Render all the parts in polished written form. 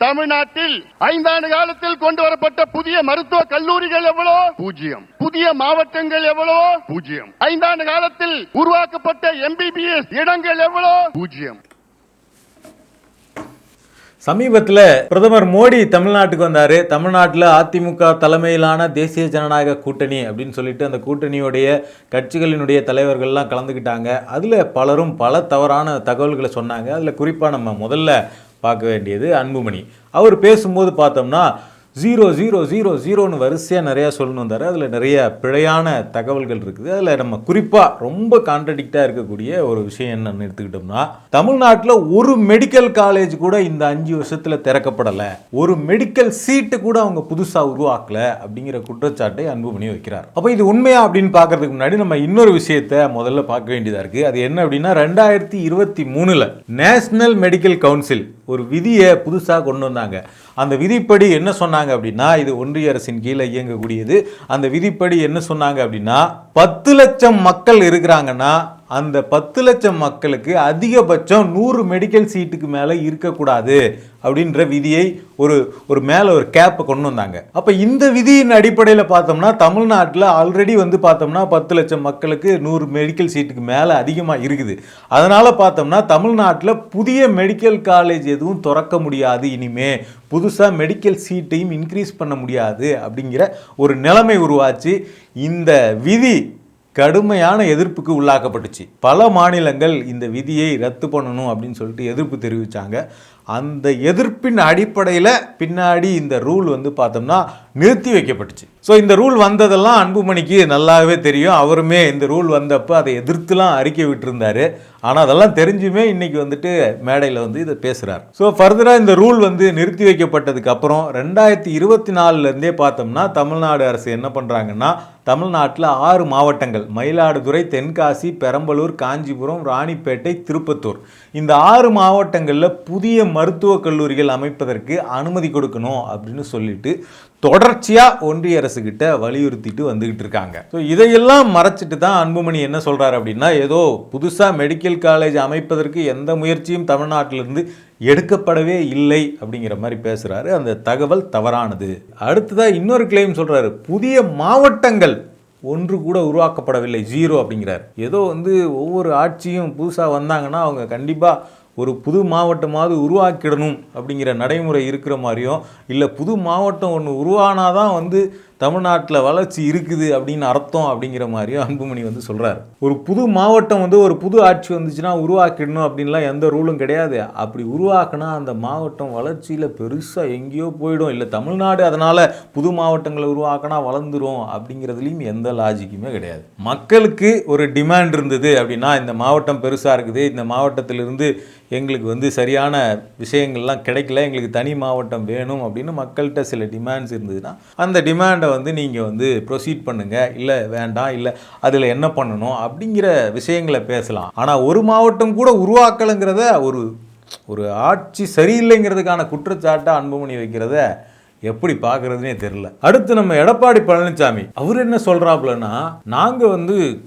தமிழ்நாட்டில் 5 ஆண்டு காலத்தில் கொண்டு வரப்பட்ட புதிய மருத்துவ கல்லூரிகள் எவ்வளவு? 0. புதிய மாவட்டங்கள் எவ்வளவு? 0. 5 ஆண்டு காலத்தில் உருவாக்கப்பட்ட MBBS இடங்கள் எவ்வளவு? 0. சமீபத்தில் பிரதமர் மோடி தமிழ்நாட்டுக்கு வந்தார். தமிழ்நாட்டில் அதிமுக தலைமையிலான தேசிய ஜனநாயக கூட்டணி அப்படின்னு சொல்லிட்டு அந்த கூட்டணியுடைய கட்சிகளினுடைய தலைவர்கள்லாம் கலந்துக்கிட்டாங்க. அதில் பலரும் பல தவறான தகவல்களை சொன்னாங்க. அதில் குறிப்பாக நம்ம முதல்ல பார்க்க வேண்டியது அன்புமணி. அவர் பேசும்போது பார்த்தோம்னா 0 வரிசையாக நிறையா சொல்லணும் வந்தார். அதில் நிறைய பிழையான தகவல்கள் இருக்குது. அதில் நம்ம குறிப்பாக ரொம்ப கான்ட்ரடிக்டாக இருக்கக்கூடிய ஒரு விஷயம் என்னன்னு எடுத்துக்கிட்டோம்னா, தமிழ்நாட்டில் ஒரு மெடிக்கல் காலேஜ் கூட இந்த 5 வருஷத்தில் திறக்கப்படலை, ஒரு மெடிக்கல் சீட்டு கூட அவங்க புதுசாக உருவாக்கலை அப்படிங்கிற குற்றச்சாட்டை அன்புமணி வைக்கிறார். அப்போ இது உண்மையா அப்படின்னு பார்க்கறதுக்கு முன்னாடி நம்ம இன்னொரு விஷயத்தை முதல்ல பார்க்க வேண்டியதாக இருக்குது. அது என்ன அப்படின்னா, 2023 நேஷனல் மெடிக்கல் கவுன்சில் ஒரு விதியை புதுசாக கொண்டு வந்தாங்க. அந்த விதிப்படி என்ன சொன்னாங்க அப்படின்னா, இது ஒன்றிய அரசின் கீழே இயங்கக்கூடியது. அந்த விதிப்படி என்ன சொன்னாங்க அப்படின்னா, 10 லட்சம் மக்கள் இருக்கிறாங்கன்னா அந்த 10 லட்சம் மக்களுக்கு அதிகபட்சம் 100 மெடிக்கல் சீட்டுக்கு மேலே இருக்கக்கூடாது அப்படின்ற விதியை ஒரு மேலே ஒரு கேப்பை கொண்டு வந்தாங்க. அப்போ இந்த விதியின் அடிப்படையில் பார்த்தோம்னா தமிழ்நாட்டில் ஆல்ரெடி பார்த்தோம்னா 10 லட்சம் மக்களுக்கு 100 மெடிக்கல் சீட்டுக்கு மேலே அதிகமாக இருக்குது. அதனால் பார்த்தோம்னா தமிழ்நாட்டில் புதிய மெடிக்கல் காலேஜ் எதுவும் திறக்க முடியாது, இனிமே புதுசாக மெடிக்கல் சீட்டையும் இன்க்ரீஸ் பண்ண முடியாது அப்படிங்கிற ஒரு நிலைமை உருவாச்சு. இந்த விதி கடுமையான எதிர்ப்புக்கு உள்ளாக்கப்பட்டுச்சு. பல மாநிலங்கள் இந்த விதியை ரத்து பண்ணணும் அப்படின்னு சொல்லிட்டு எதிர்ப்பு தெரிவித்தாங்க. அந்த எதிர்ப்பின் அடிப்படையில் பின்னாடி இந்த ரூல் பார்த்தோம்னா நிறுத்தி வைக்கப்பட்டுச்சு. ஸோ இந்த ரூல் வந்ததெல்லாம் அன்புமணிக்கு நல்லாவே தெரியும். அவருமே இந்த ரூல் வந்தப்போ அதை எதிர்த்துலாம் அறிக்கை விட்டுருந்தாரு. ஆனால் அதெல்லாம் தெரிஞ்சுமே இன்னைக்கு மேடையில் இதை பேசுகிறார். ஸோ ஃபர்தராக இந்த ரூல் நிறுத்தி வைக்கப்பட்டதுக்கு அப்புறம் 2024 பார்த்தோம்னா தமிழ்நாடு அரசு என்ன பண்ணுறாங்கன்னா, தமிழ்நாட்டில் 6 மாவட்டங்கள் மயிலாடுதுறை, தென்காசி, பெரம்பலூர், காஞ்சிபுரம், ராணிப்பேட்டை, திருப்பத்தூர், இந்த 6 மாவட்டங்களில் புதிய மருத்துவக் கல்லூரிகள் அமைப்பதற்கு அனுமதி கொடுக்கணும் அப்படின்னு சொல்லிட்டு தொடர்ச்சியாக ஒன்றிய அரசு கிட்ட வலியுறுத்திட்டு வந்துகிட்டு இருக்காங்க. ஸோ இதையெல்லாம் மறைச்சிட்டு தான் அன்புமணி என்ன சொல்றாரு அப்படின்னா, ஏதோ புதுசாக மெடிக்கல் காலேஜ் அமைப்பதற்கு எந்த முயற்சியும் தமிழ்நாட்டிலிருந்து எடுக்கப்படவே இல்லை அப்படிங்கிற மாதிரி பேசுறாரு. அந்த தகவல் தவறானது. அடுத்ததாக இன்னொரு கிளைம் சொல்றாரு, புதிய மாவட்டங்கள் ஒன்று கூட உருவாக்கப்படவில்லை, 0 அப்படிங்கிறார். ஏதோ ஒவ்வொரு ஆட்சியும் புதுசாக வந்தாங்கன்னா அவங்க கண்டிப்பாக ஒரு புது மாவட்டமாவது உருவாக்கிடணும் அப்படிங்கிற நடைமுறை இருக்கிற மாதிரியும், இல்லை புது மாவட்டம் ஒன்று உருவானாதான் தமிழ்நாட்டில் வளர்ச்சி இருக்குது அப்படின்னு அர்த்தம் அப்படிங்கிற மாதிரியும் அன்புமணி சொல்கிறார். ஒரு புது மாவட்டம் ஒரு புது ஆட்சி வந்துச்சுன்னா உருவாக்கிடணும் அப்படின்லாம் எந்த ரூலும் கிடையாது. அப்படி உருவாக்கினா அந்த மாவட்டம் வளர்ச்சியில் பெருசாக எங்கேயோ போயிடும், இல்லை தமிழ்நாடு அதனால் புது மாவட்டங்களை உருவாக்கினா வளர்ந்துரும் அப்படிங்கிறதுலையும் எந்த லாஜிக்குமே கிடையாது. மக்களுக்கு ஒரு டிமாண்ட் இருந்தது அப்படின்னா, இந்த மாவட்டம் பெருசாக இருக்குது, இந்த மாவட்டத்திலிருந்து எங்களுக்கு சரியான விஷயங்கள்லாம் கிடைக்கல, எங்களுக்கு தனி மாவட்டம் வேணும் அப்படின்னு மக்கள்கிட்ட சில டிமாண்ட்ஸ் இருந்ததுன்னா அந்த டிமாண்டை நீங்கள் ப்ரொசீட் பண்ணுங்கள், இல்லை வேண்டாம், இல்லை அதில் என்ன பண்ணணும் அப்படிங்கிற விஷயங்களை பேசலாம். ஆனால் ஒரு மாவட்டம் கூட உருவாக்கலைங்கிறத ஒரு ஆட்சி சரியில்லைங்கிறதுக்கான குற்றச்சாட்டை அன்புமணி வைக்கிறத எப்படி பார்க்கறதுனே தெரியல. அடுத்து நம்ம எடப்பாடி பழனிசாமி அவர் என்ன சொல்றாப்லன்னா, நாங்க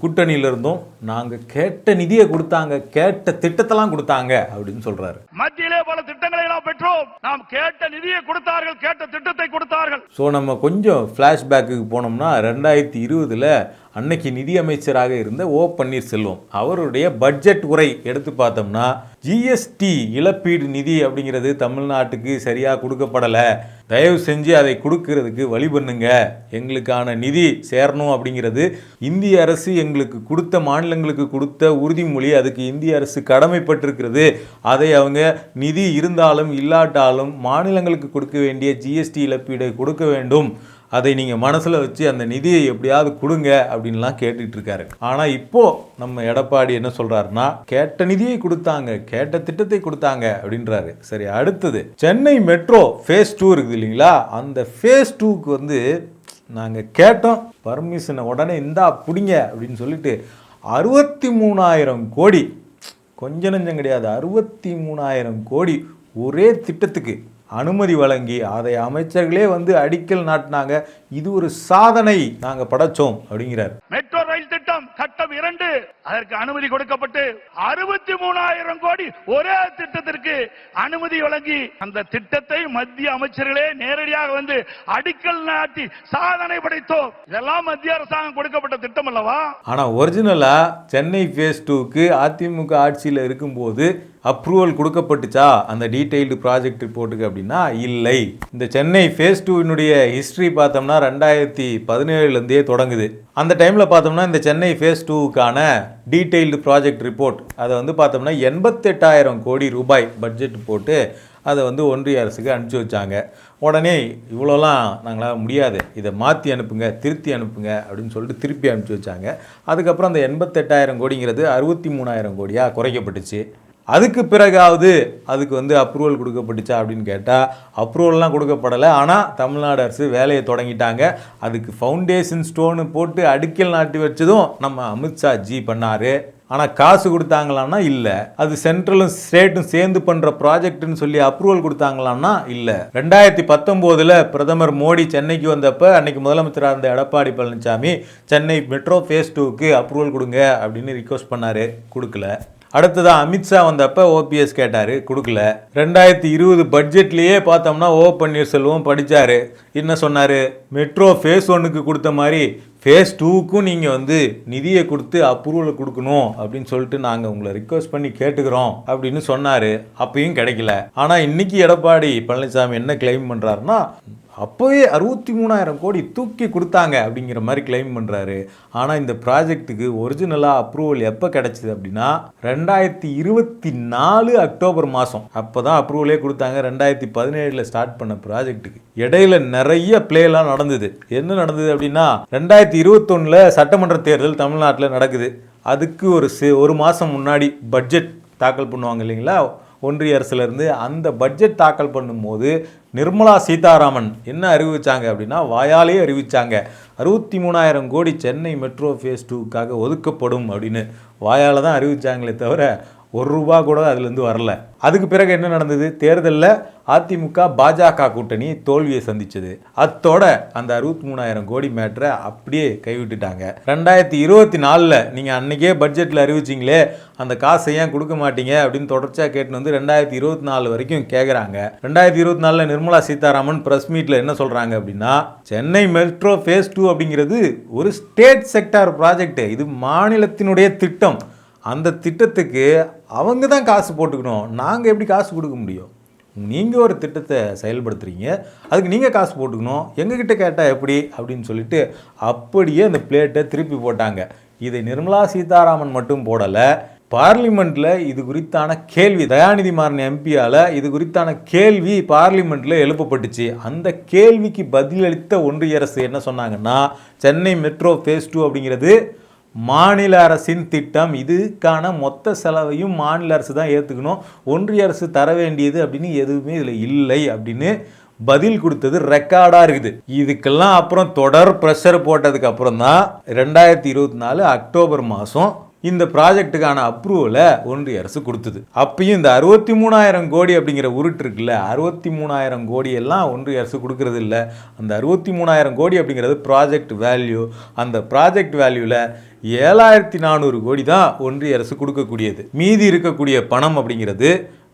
கூட்டணியில இருந்தோம், நாங்க கேட்ட நிதியை கொடுத்தாங்க, கேட்ட திட்டத்தெல்லாம் கொடுத்தாங்க அப்படின்னு சொல்றாரு. மத்தியிலே பல திட்டங்களை நாம் பெற்றோம், நாம் கேட்ட நிதியை கொடுத்தார்கள், கேட்ட திட்டத்தை கொடுத்தார்கள். ஸோ நம்ம கொஞ்சம் ஃப்ளாஷ்பேக்கு போனோம்னா 2020 அன்னைக்கு நிதியமைச்சராக இருந்த ஓ பன்னீர்செல்வம் அவருடைய பட்ஜெட் உரை எடுத்து பார்த்தோம்னா, ஜிஎஸ்டி இழப்பீடு நிதி அப்படிங்கிறது தமிழ்நாட்டுக்கு சரியாக கொடுக்கப்படலை, தயவு செஞ்சு அதை கொடுக்கறதுக்கு வழி பண்ணுங்க, எங்களுக்கான நிதி சேரணும் அப்படிங்கிறது இந்திய அரசு எங்களுக்கு கொடுத்த, மாநிலங்களுக்கு கொடுத்த உறுதிமொழி, அதுக்கு இந்திய அரசு கடமைப்பட்டிருக்கிறது, அதை அவங்க நிதி இருந்தாலும் இல்லாட்டாலும் மாநிலங்களுக்கு கொடுக்க வேண்டிய ஜிஎஸ்டி இழப்பீடை கொடுக்க வேண்டும், அதை நீங்கள் மனசில் வச்சு அந்த நிதியை எப்படியாவது கொடுங்க அப்படின்லாம் கேட்டுட்டு இருக்காரு. ஆனால் இப்போ நம்ம எடப்பாடி என்ன சொல்றாருன்னா, கேட்ட நிதியை கொடுத்தாங்க, கேட்ட திட்டத்தை கொடுத்தாங்க அப்படின்றாரு. சரி, அடுத்தது சென்னை மெட்ரோ ஃபேஸ் 2 இருக்குது இல்லைங்களா, அந்த ஃபேஸ் 2க்கு நாங்கள் கேட்டோம், பர்மிஷனை உடனே இந்தா பிடிங்க அப்படின்னு சொல்லிட்டு 63,000 கோடி, கொஞ்சம் நஞ்சம் கிடையாது, 63,000 கோடி ஒரே திட்டத்துக்கு அனுமதி வழங்கி அதை அமைச்சர்களே அடிக்கல் நாட்டினாங்க. இது ஒரு சாதனை நாங்கள் படைச்சோம் அப்படிங்கிறார். மெட்ரோ ரயில் திட்டம் கட்டம் 2 அதற்கு அனுமதி கொடுக்கப்பட்டு 63,000 கோடி ஒரே திட்டத்திற்கு அனுமதி வழங்கி அந்த திட்டத்தை மத்திய அமைச்சர்களே நேரடியாக வந்து அடிக்கல் நாட்டி சாதனை படைத்தோம். இதெல்லாம் மத்திய அரசாங்கம் கொடுக்கப்பட்ட திட்டம் அல்லவா? ஆனா ஒரிஜினலா சென்னை ஃபேஸ் 2க்கு அதிமுக ஆட்சியில் இருக்கும்போது அப்ரூவல் கொடுக்கப்பட்டுச்சா அந்த டீடைல்டு ப்ராஜெக்ட் ரிப்போர்ட்டுக்கு அப்படின்னா இல்லை. இந்த சென்னை ஃபேஸ் 2வினுடைய ஹிஸ்டரி பார்த்தோம்னா 2017 தொடங்குது. அந்த டைமில் பார்த்தோம்னா இந்த சென்னை ஃபேஸ் 2க்கான டீடைல்டு ப்ராஜெக்ட் ரிப்போர்ட் அதை வந்து பார்த்தோம்னா 88,000 கோடி ரூபாய் பட்ஜெட் போட்டு அதை வந்து ஒன்றிய அரசுக்கு அனுப்பிச்சி வச்சாங்க. உடனே இவ்வளோலாம் நாங்களால் முடியாது, இதை மாற்றி அனுப்புங்க, திருத்தி அனுப்புங்க அப்படின்னு சொல்லிட்டு திருப்பி அனுப்பிச்சி வச்சாங்க. அதுக்கப்புறம் அந்த 88,000 கோடிங்கிறது 63,000 கோடியாக குறைக்கப்பட்டுச்சு. அதுக்கு பிறகாவது அதுக்கு வந்து அப்ரூவல் கொடுக்கப்பட்டுச்சா அப்படின்னு கேட்டால் அப்ரூவல்லாம் கொடுக்கப்படலை. ஆனால் தமிழ்நாடு அரசு வேலையை தொடங்கிட்டாங்க. அதுக்கு ஃபவுண்டேஷன் ஸ்டோனு போட்டு அடிக்கல் நாட்டி வச்சதும் நம்ம அமித்ஷா ஜி பண்ணார். ஆனால் காசு கொடுத்தாங்களான்னா இல்லை. அது சென்ட்ரலும் ஸ்டேட்டும் சேர்ந்து பண்ணுற ப்ராஜெக்ட்னு சொல்லி அப்ரூவல் கொடுத்தாங்களான்னா இல்லை. 2019 பிரதமர் மோடி சென்னைக்கு வந்தப்போ அன்னைக்கு முதலமைச்சராக இருந்த எடப்பாடி பழனிசாமி சென்னை மெட்ரோ ஃபேஸ் 2க்கு அப்ரூவல் கொடுங்க அப்படின்னு ரிக்வஸ்ட் பண்ணார், கொடுக்கல. அடுத்ததான் அமித்ஷா வந்தப்போ ஓபிஎஸ் கேட்டார், கொடுக்கல. 2020 பட்ஜெட்லேயே பார்த்தோம்னா ஓ பன்னீர்செல்வம் படித்தார். என்ன சொன்னார்? மெட்ரோ ஃபேஸ் 1க்கு கொடுத்த மாதிரி ஃபேஸ் 2க்கும் நீங்கள் வந்து நிதியை கொடுத்து அப்ரூவல் கொடுக்கணும் அப்படின்னு சொல்லிட்டு நாங்கள் உங்களை ரிக்வஸ்ட் பண்ணி கேட்டுக்கிறோம் அப்படின்னு சொன்னார். அப்பயும் கிடைக்கல. ஆனால் இன்னைக்கு எடப்பாடி பழனிசாமி என்ன கிளைம் பண்ணுறாருன்னா அப்போவே 63,000 கோடி தூக்கி கொடுத்தாங்க அப்படிங்கிற மாதிரி கிளைம் பண்ணுறாரு. ஆனால் இந்த ப்ராஜெக்ட்டுக்கு ஒரிஜினலாக அப்ரூவல் எப்போ கிடச்சிது அப்படின்னா 2024 அக்டோபர் மாதம் அப்போ தான் அப்ரூவலே கொடுத்தாங்க. 2017 ஸ்டார்ட் பண்ண ப்ராஜெக்ட்டுக்கு இடையில நிறைய பிளேலாம் நடந்தது. என்ன நடந்தது அப்படின்னா 2021 சட்டமன்ற தேர்தல் தமிழ்நாட்டில் நடக்குது. அதுக்கு ஒரு மாதம் முன்னாடி பட்ஜெட் தாக்கல் பண்ணுவாங்க இல்லைங்களா ஒன்றிய அரசுலேருந்து. அந்த பட்ஜெட் தாக்கல் பண்ணும்போது நிர்மலா சீதாராமன் என்ன அறிவிச்சாங்க அப்படின்னா வாயாலே அறிவிச்சாங்க 63,000 கோடி சென்னை மெட்ரோ ஃபேஸ் 2க்காக ஒதுக்கப்படும் அப்படின்னு வாயால் தான் அறிவிச்சாங்களே தவிர ₹1 கூட அதுலேருந்து வரல. அதுக்கு பிறகு என்ன நடந்தது? தேர்தலில் அதிமுக பாஜக கூட்டணி தோல்வியை சந்திச்சது. அத்தோட அந்த 63,000 கோடி மேட்டரை அப்படியே கைவிட்டுட்டாங்க. 2024 நீங்கள் அன்னைக்கே பட்ஜெட்டில் அறிவிச்சிங்களே அந்த காசை ஏன் கொடுக்க மாட்டீங்க அப்படின்னு தொடர்ச்சியாக கேட்டுன்னு வந்து 2024 வரைக்கும் கேட்குறாங்க. 2024 நிர்மலா சீதாராமன் ப்ரெஸ் மீட்டில் என்ன சொல்கிறாங்க அப்படின்னா சென்னை மெட்ரோ ஃபேஸ் 2 அப்படிங்கிறது ஒரு ஸ்டேட் செக்டார் ப்ராஜெக்ட், இது மாநிலத்தினுடைய திட்டம். அந்த திட்டத்துக்கு அவங்க தான் காசு போட்டுக்கணும், நாங்கள் எப்படி காசு கொடுக்க முடியும்? நீங்கள் ஒரு திட்டத்தை செயல்படுத்துகிறீங்க, அதுக்கு நீங்கள் காசு போட்டுக்கணும், எங்ககிட்ட கேட்டால் எப்படி அப்படின்னு சொல்லிட்டு அப்படியே அந்த பிளேட்டை திருப்பி போட்டாங்க. இதை நிர்மலா சீதாராமன் மட்டும் போடலை, பார்லிமெண்ட்டில் இது குறித்தான கேள்வி தயாநிதி மாறன் எம்பியால் இது குறித்தான கேள்வி பார்லிமெண்ட்டில் எழுப்பப்பட்டுச்சு. அந்த கேள்விக்கு பதிலளித்த ஒன்றிய அரசு என்ன சொன்னாங்கன்னா சென்னை மெட்ரோ ஃபேஸ் 2 அப்படிங்கிறது மாநில அரசின் திட்டம், இதுக்கான மொத்த செலவையும் மாநில அரசு தான் ஏற்றுக்கணும், ஒன்றிய அரசு தர வேண்டியது அப்படின்னு எதுவுமே இதில் இல்லை அப்படின்னு பதில் கொடுத்தது ரெக்கார்டாக இருக்குது. இதுக்கெல்லாம் அப்புறம் தொடர் ப்ரெஷர் போட்டதுக்கு அப்புறம் தான் 2024 அக்டோபர் மாதம் இந்த ப்ராஜெக்டுக்கான அப்ரூவலை ஒன்றிய அரசு கொடுத்தது. அப்பயும் இந்த 63,000 கோடி அப்படிங்கிற உருட்டு இருக்குல்ல, 63,000 கோடியெல்லாம் ஒன்றிய அரசு கொடுக்கறது இல்லை. அந்த 63,000 கோடி அப்படிங்கிறது ப்ராஜெக்ட் வேல்யூ. அந்த ப்ராஜெக்ட் வேல்யூவில் 7,400 கோடி தான் ஒன்றிய அரசு கொடுக்கக்கூடியது. மீதி இருக்கக்கூடிய பணம் அப்படிங்கிறது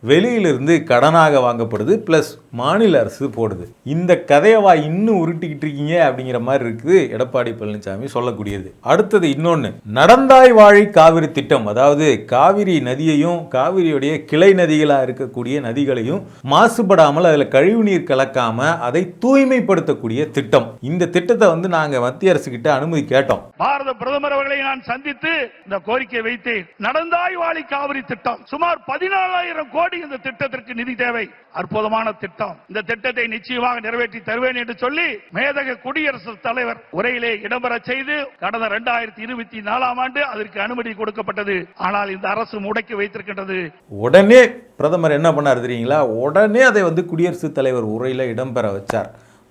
வெளியிலிருந்து கடனாக வாங்கப்படுது, ப்ளஸ் மாநில அரசு போடுது. இந்த கதையவா இன்னும் உருட்டிக்கிட்டு இருக்கீங்க அப்படிங்கிற மாதிரி இருக்குது எடப்பாடி பழனிசாமி சொல்லக்கூடியது. அடுத்தது இன்னொன்று, நடந்தாய் வாழி காவிரி திட்டம். அதாவது காவிரி நதியையும் காவிரியுடைய கிளை நதிகளாக இருக்கக்கூடிய நதிகளையும் மாசுபடாமல் அதில் கழிவுநீர் கலக்காம அதை தூய்மைப்படுத்தக்கூடிய திட்டம். இந்த திட்டத்தை வந்து நாங்கள் மத்திய அரசு கிட்ட அனுமதி கேட்டோம். பாரத பிரதமர் அவர்களை நான் சந்தித்து இந்த கோரிக்கை வைத்தேன். நடந்தாய் வாழி காவிரி திட்டம் சுமார் 14,000 கோடி இந்த திட்டத்திற்கு நிதி தேவை. அற்புதமான திட்டம். இந்த திட்டத்தை நிச்சயமாக நிறைவேற்றி தருவேன் என்று சொல்லி மேதக குடியரசுத் தலைவர் உரையிலே இடம்பெற செய்து கடந்த 2024 ஆண்டு அதற்கு அனுமதி கொடுக்கப்பட்டது. ஆனால் இந்த அரசு முடக்கி வைத்திருக்கின்றது. உடனே பிரதமர் என்ன பண்ணார் தெரியுங்களா? உடனே அதை வந்து குடியரசுத் தலைவர் உரையில இடம்பெற வச்சார்.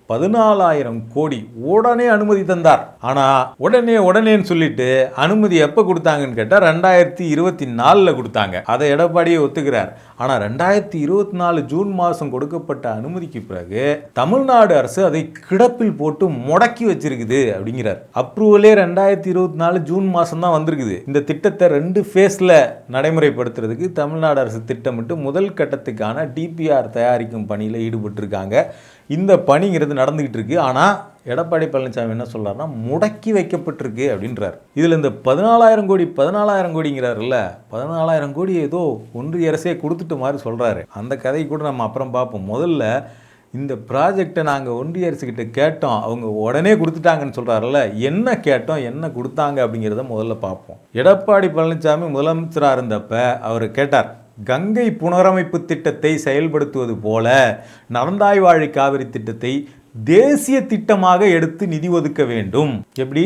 14,000 கோடி உடனே அனுமதி தந்தார். ஆனா உடனேன்னு சொல்லிட்டு அனுமதி எப்ப கொடுத்தாங்கன்னு கேட்டா 2024 கொடுத்தாங்க. அதை எடப்பாடியே ஒத்துக்கிறார். ஆனா 2024 ஜூன் மாசம் கொடுக்கப்பட்ட அனுமதிக்கு பிறகு தமிழ்நாடு அரசு அதை கிடப்பில் போட்டு முடக்கி வச்சிருக்குது அப்படிங்கிறார். அப்ரூவலே 2024 ஜூன் மாசம் தான் வந்திருக்குது. இந்த திட்டத்தை 2 ஃபேஸ்ல நடைமுறைப்படுத்துறதுக்கு தமிழ்நாடு அரசு திட்டமிட்டு முதல் கட்டத்துக்கான டிபிஆர் தயாரிக்கும் பணியில் ஈடுபட்டு இருக்காங்க. இந்த பணிங்கிறது நடந்துகிட்டு இருக்கு. ஆனால் எடப்பாடி பழனிசாமி என்ன சொல்றாருன்னா முடக்கி வைக்கப்பட்டிருக்கு அப்படின்றார். இதில் இந்த 14,000 கோடிங்கிறாருல்ல, 14,000 கோடி ஏதோ ஒன்றிய அரசே கொடுத்துட்டு மாதிரி சொல்றாரு. அந்த கதையை கூட நம்ம அப்புறம் பார்ப்போம். முதல்ல இந்த ப்ராஜெக்டை நாங்கள் ஒன்றிய அரசுக்கிட்ட கேட்டோம், அவங்க உடனே கொடுத்துட்டாங்கன்னு சொல்கிறாருல்ல, என்ன கேட்டோம் என்ன கொடுத்தாங்க அப்படிங்கிறத முதல்ல பார்ப்போம். எடப்பாடி பழனிசாமி முதலமைச்சராக இருந்தப்ப அவர் கேட்டார், கங்கை புனரமைப்பு திட்டத்தை செயல்படுத்துவது போல நடந்தாய்வாழி காவிரி திட்டத்தை தேசிய திட்டமாக எடுத்து நிதி ஒதுக்க வேண்டும். எப்படி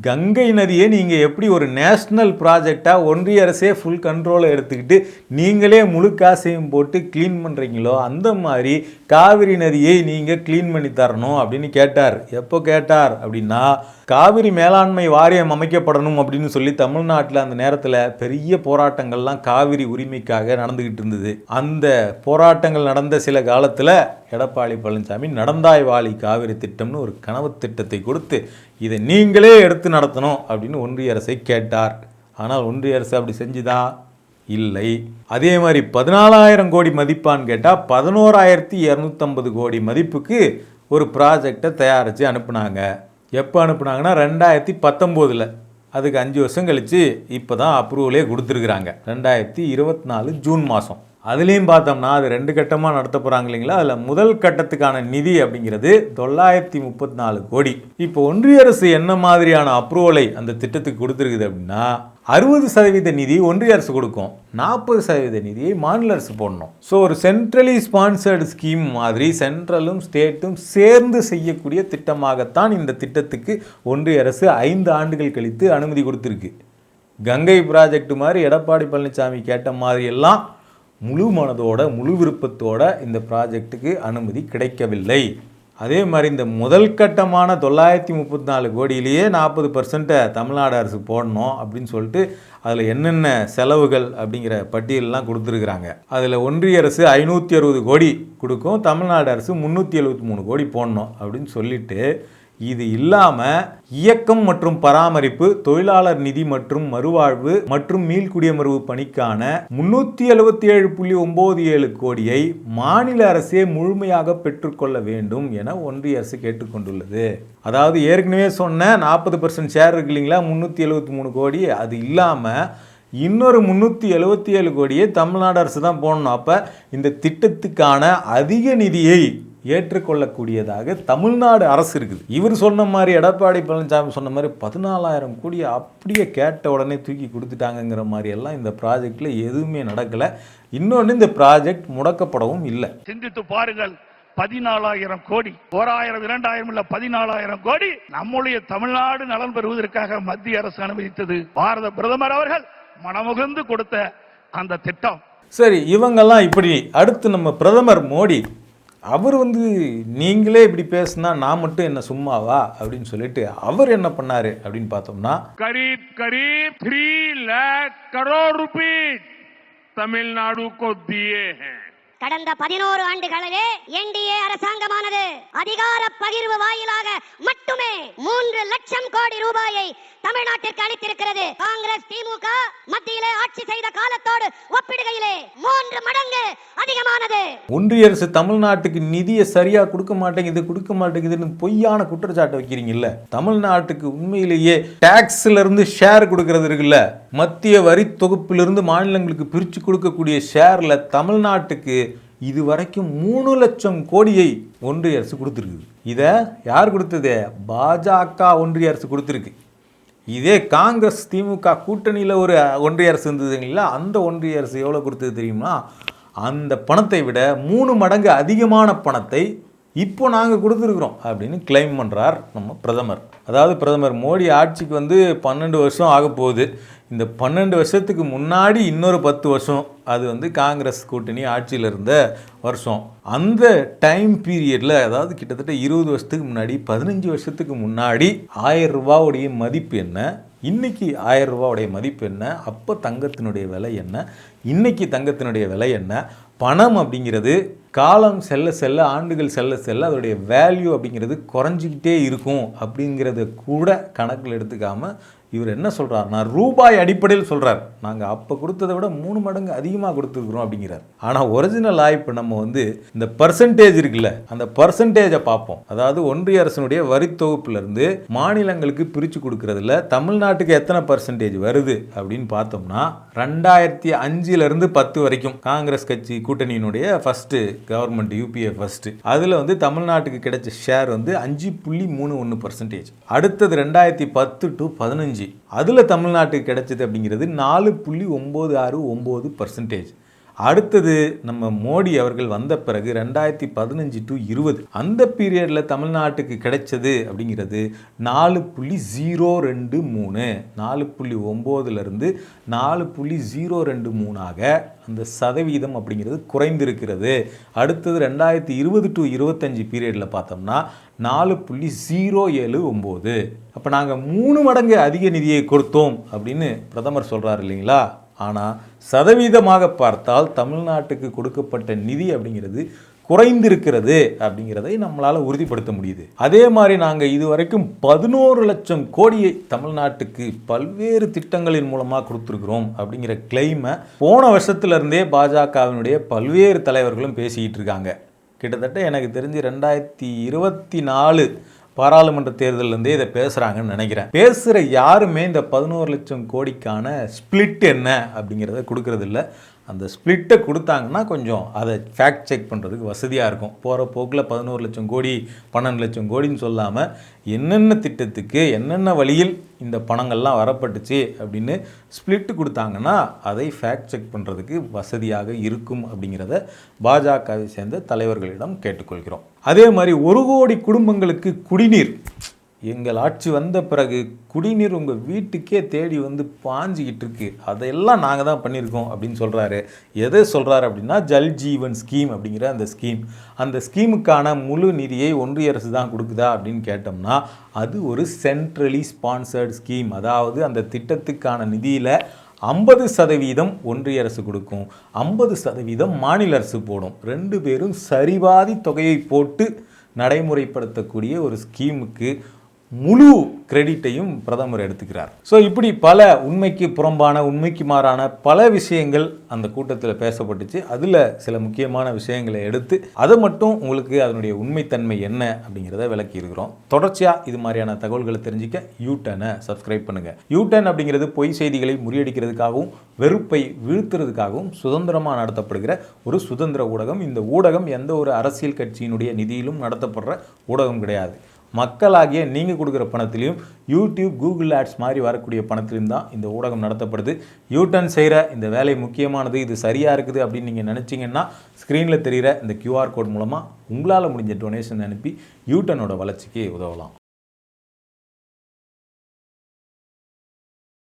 கங்கை நதியை நீங்கள் எப்படி ஒரு நேஷ்னல் ப்ராஜெக்டாக ஒன்றிய அரசே ஃபுல் கண்ட்ரோலை எடுத்துக்கிட்டு நீங்களே முழு காசையும் போட்டு க்ளீன் பண்ணுறீங்களோ அந்த மாதிரி காவிரி நதியை நீங்கள் க்ளீன் பண்ணி தரணும் அப்படின்னு கேட்டார். எப்போ கேட்டார் அப்படின்னா, காவிரி மேலாண்மை வாரியம் அமைக்கப்படணும் அப்படின்னு சொல்லி தமிழ்நாட்டில் அந்த நேரத்தில் பெரிய போராட்டங்கள்லாம் காவிரி உரிமைக்காக நடந்துக்கிட்டு இருந்தது. அந்த போராட்டங்கள் நடந்த சில காலத்தில் எடப்பாடி பழனிசாமி நடந்தாய்வாழி காவிரி திட்டம்னு ஒரு கனவு திட்டத்தை கொடுத்து இதை நீங்களே எடுத்து நடத்தணும் அப்படின்னு ஒன்றிய அரசை கேட்டார். ஆனால் ஒன்றிய அரசு அப்படி செஞ்சுதா? இல்லை. அதே மாதிரி 14,000 கோடி மதிப்பான்னு கேட்டால் 11,250 கோடி மதிப்புக்கு ஒரு ப்ராஜெக்டை தயாரித்து அனுப்புனாங்க. எப்போ அனுப்புனாங்கன்னா 2019. அதுக்கு 5 வருஷம் கழித்து இப்போ தான் அப்ரூவலே கொடுத்துருக்குறாங்க. 2024 ஜூன் மாதம். அதுலேயும் பார்த்தோம்னா அது 2 கட்டமாக நடத்த போகிறாங்க இல்லைங்களா. அதில் முதல் கட்டத்துக்கான நிதி அப்படிங்கிறது 934 கோடி. இப்போ ஒன்றிய அரசு என்ன மாதிரியான அப்ரூவலை அந்த திட்டத்துக்கு கொடுத்துருக்குது அப்படின்னா, 60% நிதி ஒன்றிய அரசு கொடுக்கும், 40% நிதியை மாநில அரசு போடணும். ஸோ ஒரு சென்ட்ரலி ஸ்பான்சர்டு ஸ்கீம் மாதிரி சென்ட்ரலும் ஸ்டேட்டும் சேர்ந்து செய்யக்கூடிய திட்டமாகத்தான் இந்த திட்டத்துக்கு ஒன்றிய அரசு 5 ஆண்டுகள் கழித்து அனுமதி கொடுத்துருக்கு. கங்கை ப்ராஜெக்ட் மாதிரி எடப்பாடி பழனிசாமி கேட்ட மாதிரி எல்லாம் முழு மனதோட முழு விருப்பத்தோட இந்த ப்ராஜெக்டுக்கு அனுமதி கிடைக்கவில்லை. அதே மாதிரி இந்த முதல் கட்டமான 934 கோடியிலேயே 40% தமிழ்நாடு அரசு போடணும் அப்படின்னு சொல்லிட்டு அதில் என்னென்ன செலவுகள் அப்படிங்கிற பட்டியலெலாம் கொடுத்துருக்குறாங்க. அதில் ஒன்றிய அரசு 560 கோடி கொடுக்கும், தமிழ்நாடு அரசு 373 கோடி போடணும் அப்படின்னு சொல்லிட்டு, இது இல்லாமல் இயக்கம் மற்றும் பராமரிப்பு, தொழிலாளர் நிதி மற்றும் மறுவாழ்வு மற்றும் மீள்குடியமர்வு பணிக்கான 377.97 கோடியை மாநில அரசே முழுமையாக பெற்றுக்கொள்ள வேண்டும் என ஒன்றிய அரசு கேட்டுக்கொண்டுள்ளது. அதாவது ஏற்கனவே சொன்ன 40% ஷேர் இருக்கு இல்லைங்களா, 373 கோடி, அது இல்லாமல் இன்னொரு 377 கோடியை தமிழ்நாடு அரசு தான் போடணும். அப்போ இந்த திட்டத்துக்கான அதிக நிதியை ஏற்றுக்கொள்ளக்கூடியதாக தமிழ்நாடு அரசு இருக்குது. இவர் சொன்ன மாதிரி, எடப்பாடி பழனிசாமி சொன்ன மாதிரி 14,000 கோடியை அப்படியே கேட்ட உடனே தூக்கி கொடுத்துட்டாங்கிற மாதிரி எல்லாம் இந்த ப்ராஜெக்டில் எதுவுமே நடக்கலை. இன்னொன்று, இந்த ப்ராஜெக்ட் முடக்கப்படவும் இல்லை. சிந்தித்து பாருங்கள், 14,000 கோடி, 1,000 2,000 இல்ல 14,000 கோடி நம்முடைய தமிழ்நாடு நலன் பெறுவதற்காக மத்திய அரசு அனுமதித்தது. பாரத பிரதமர் அவர்கள் மனமுகந்து கொடுத்த அந்த திட்டம். சரி, இவங்கெல்லாம் இப்படி. அடுத்து நம்ம பிரதமர் மோடி, அவர் நீங்களே இப்படி பேசுனா நான் மட்டும் என்ன சும்மாவா அப்படின்னு சொல்லிட்டு அவர் என்ன பண்ணாரு அப்படின்னு பார்த்தோம்னா, करीब 3 लाख करोड़ रुपए तमिलनाडु को दिए हैं. கடந்த 11 ஆண்டுகளிலே என்டிஏ அரசாங்கமானது அதிகார பகிர்வு வாயிலாக மட்டுமே 3 லட்சம் கோடி ரூபாயை தமிழ்நாட்டிற்கு அளித்திருக்கிறது. காங்கிரஸ் திமுக மத்தியிலே ஆட்சி செய்த காலத்தோடு ஒப்பிடுகையிலே 3 மடங்கு அதிகமானது. ஒன்றிய அரசு தமிழ்நாட்டுக்கு நிதியை சரியா கொடுக்க மாட்டேங்குதுன்னு பொய்யான குற்றச்சாட்டு வைக்கிறீங்கல்ல. தமிழ்நாட்டுக்கு உண்மையிலேயே டாக்ஸ்ல இருந்து ஷேர் கொடுக்கறது இருக்குல்ல, மத்திய வரி தொகுப்பிலிருந்து மாநிலங்களுக்கு பிரிச்சு கொடுக்கக்கூடிய ஷேர்ல தமிழ்நாட்டுக்கு இதுவரைக்கும் 3 லட்சம் கோடியை ஒன்றிய அரசு கொடுத்துருக்கு. இதை யார் கொடுத்தது? பாஜக ஒன்றிய அரசு கொடுத்துருக்கு. இதே காங்கிரஸ் திமுக கூட்டணியில் ஒரு ஒன்றிய அரசு இருந்ததுங்களா, அந்த ஒன்றிய அரசு எவ்வளோ கொடுத்தது தெரியுமா? அந்த பணத்தை விட 3 மடங்கு அதிகமான பணத்தை இப்போ நாங்கள் கொடுத்துருக்குறோம் அப்படின்னு கிளைம் பண்ணுறார் நம்ம பிரதமர். அதாவது பிரதமர் மோடி ஆட்சிக்கு வந்து 12 வருஷம் ஆக போகுது. இந்த 12 வருஷத்துக்கு முன்னாடி இன்னொரு 10 வருஷம் அது வந்து காங்கிரஸ் கூட்டணி ஆட்சியில் இருந்த வருஷம். அந்த டைம் பீரியடில், அதாவது கிட்டத்தட்ட 20 வருஷத்துக்கு முன்னாடி, 15 வருஷத்துக்கு முன்னாடி 1000 ரூபாவுடைய மதிப்பு என்ன, இன்னைக்கு 1000 ரூபாவுடைய மதிப்பு என்ன, அப்போ தங்கத்தினுடைய விலை என்ன, இன்னைக்கு தங்கத்தினுடைய விலை என்ன, பணம் அப்படிங்கிறது காலம் செல்ல செல்ல, ஆண்டுகள் செல்ல செல்ல அதோடைய வேல்யூ அப்படிங்கிறது குறைஞ்சிக்கிட்டே இருக்கும் அப்படிங்கிறத கூட கணக்கில் எடுத்துக்காமல் இவர் என்ன சொல்கிறாருன்னா, ரூபாய் அடிப்படையில் சொல்கிறார். நாங்கள் அப்போ கொடுத்ததை விட 3 மடங்கு அதிகமாக கொடுத்துருக்குறோம் அப்படிங்கிறார். ஆனால் ஒரிஜினலாக இப்போ நம்ம வந்து இந்த பர்சன்டேஜ் இருக்குல்ல, அந்த பர்சன்டேஜை பார்ப்போம். அதாவது ஒன்றிய அரசினுடைய வரி தொகுப்புலேருந்து மாநிலங்களுக்கு பிரித்து கொடுக்கறதுல தமிழ்நாட்டுக்கு எத்தனை பர்சன்டேஜ் வருது அப்படின்னு பார்த்தோம்னா, 2005 10 வரைக்கும் காங்கிரஸ் கட்சி கூட்டணியினுடைய ஃபர்ஸ்ட் கவர்மெண்ட், யூபிஏ ஃபர்ஸ்ட், அதில் வந்து தமிழ்நாட்டுக்கு கிடைச்ச ஷேர் வந்து 5.31%. அடுத்தது 2010 to 15, அதில் தமிழ்நாட்டுக்கு கிடைச்சது அப்படிங்கிறது 4.969%. அடுத்தது நம்ம மோடி அவர்கள் வந்த பிறகு 2015 to 20, அந்த பீரியடில் தமிழ்நாட்டுக்கு கிடைச்சது அப்படிங்கிறது 4.023, 4.9லேருந்து 4.023ஆக அந்த சதவீதம் அப்படிங்கிறது குறைந்திருக்கிறது. அடுத்தது 2020 to 25 பீரியடில் பார்த்தோம்னா 4.079. அப்போ நாங்கள் 3 மடங்கு அதிக நிதியை கொடுத்தோம் அப்படின்னு பிரதமர் சொல்கிறார் இல்லைங்களா. ஆனால் சதவீதமாக பார்த்தால் தமிழ்நாட்டுக்கு கொடுக்கப்பட்ட நிதி அப்படிங்கிறது குறைந்திருக்கிறது அப்படிங்கிறதை நம்மளால் உறுதிப்படுத்த முடியுது. அதே மாதிரி நாங்கள் இதுவரைக்கும் 11 லட்சம் கோடியை தமிழ்நாட்டுக்கு பல்வேறு திட்டங்களின் மூலமாக கொடுத்துருக்குறோம் அப்படிங்கிற கிளைமை போன வருஷத்துலேருந்தே பாஜகவினுடைய பல்வேறு தலைவர்களும் பேசிக்கிட்டு இருக்காங்க. கிட்டத்தட்ட எனக்கு தெரிஞ்சு 2024 பாராளுமன்ற தேர்தலிருந்தே இதை பேசுகிறாங்கன்னு நினைக்கிறேன். பேசுகிற யாருமே இந்த 11 லட்சம் கோடிக்கான ஸ்பிளிட் என்ன அப்படிங்கிறத கொடுக்கறதில்ல. அந்த ஸ்பிளிட்டை கொடுத்தாங்கன்னா கொஞ்சம் அதை ஃபேக்ட் செக் பண்ணுறதுக்கு வசதியாக இருக்கும். போகிற போக்கில் 11 லட்சம் கோடி 12 லட்சம் கோடின்னு சொல்லாமல் என்னென்ன திட்டத்துக்கு என்னென்ன வழியில் இந்த பணங்கள்லாம் வரப்பட்டுச்சு அப்படின்னு ஸ்பிளிட்டு கொடுத்தாங்கன்னா அதை ஃபேக்ட் செக் பண்ணுறதுக்கு வசதியாக இருக்கும் அப்படிங்கிறத பாஜகவை சேர்ந்த தலைவர்களிடம் கேட்டுக்கொள்கிறோம். அதே மாதிரி 1 கோடி குடும்பங்களுக்கு குடிநீர், எங்கள் ஆட்சி வந்த பிறகு குடிநீர் உங்கள் வீட்டுக்கே தேடி வந்து பாஞ்சிக்கிட்டு இருக்கு, அதையெல்லாம் நாங்கள் தான் பண்ணியிருக்கோம் அப்படின்னு சொல்கிறாரு. எதை சொல்கிறாரு அப்படின்னா, ஜல் ஜீவன் ஸ்கீம் அப்படிங்கிற அந்த ஸ்கீம். அந்த ஸ்கீமுக்கான முழு நிதியை ஒன்றிய அரசு தான் கொடுக்குதா அப்படின்னு கேட்டோம்னா, அது ஒரு சென்ட்ரலி ஸ்பான்சர்டு ஸ்கீம். அதாவது அந்த திட்டத்துக்கான நிதியில் 50% ஒன்றிய அரசு கொடுக்கும், 50% மாநில அரசு போடும். 2 பேரும் சரிபாதி தொகையை போட்டு நடைமுறைப்படுத்தக்கூடிய ஒரு ஸ்கீமுக்கு முழு கிரெடிட்டையும் பிரதமர் எடுத்துக்கிறார். ஸோ இப்படி பல உண்மைக்கு புறம்பான, உண்மைக்கு மாறான பல விஷயங்கள் அந்த கூட்டத்தில் பேசப்பட்டுச்சு. அதில் சில முக்கியமான விஷயங்களை எடுத்து அதை மட்டும் உங்களுக்கு அதனுடைய உண்மைத்தன்மை என்ன அப்படிங்கிறத விளக்கி இருக்கிறோம். தொடர்ச்சியாக இது மாதிரியான தகவல்களை தெரிஞ்சிக்க யூடர்னை சப்ஸ்கிரைப் பண்ணுங்கள். யூடர்ன் அப்படிங்கிறது பொய் செய்திகளை முறியடிக்கிறதுக்காகவும் வெறுப்பை வீழ்த்துறதுக்காகவும் சுதந்திரமாக நடத்தப்படுகிற ஒரு சுதந்திர ஊடகம். இந்த ஊடகம் எந்த ஒரு அரசியல் கட்சியினுடைய நிதியிலும் நடத்தப்படுற ஊடகம் கிடையாது. மக்களாகிய நீங்கள் கொடுக்குற பணத்திலையும் யூடியூப், கூகுள் ஆட்ஸ் மாதிரி வரக்கூடிய பணத்திலையும் தான் இந்த ஊடகம் நடத்தப்படுது. யூடர்ன் செய்கிற இந்த வேலை முக்கியமானது, இது சரியாக இருக்குது அப்படின்னு நீங்கள் நினச்சிங்கன்னா ஸ்க்ரீனில் தெரிகிற இந்த QR கோட் மூலமாக உங்களால் முடிஞ்ச டொனேஷன் அனுப்பி யூடர்னோட வளர்ச்சிக்கு உதவலாம்.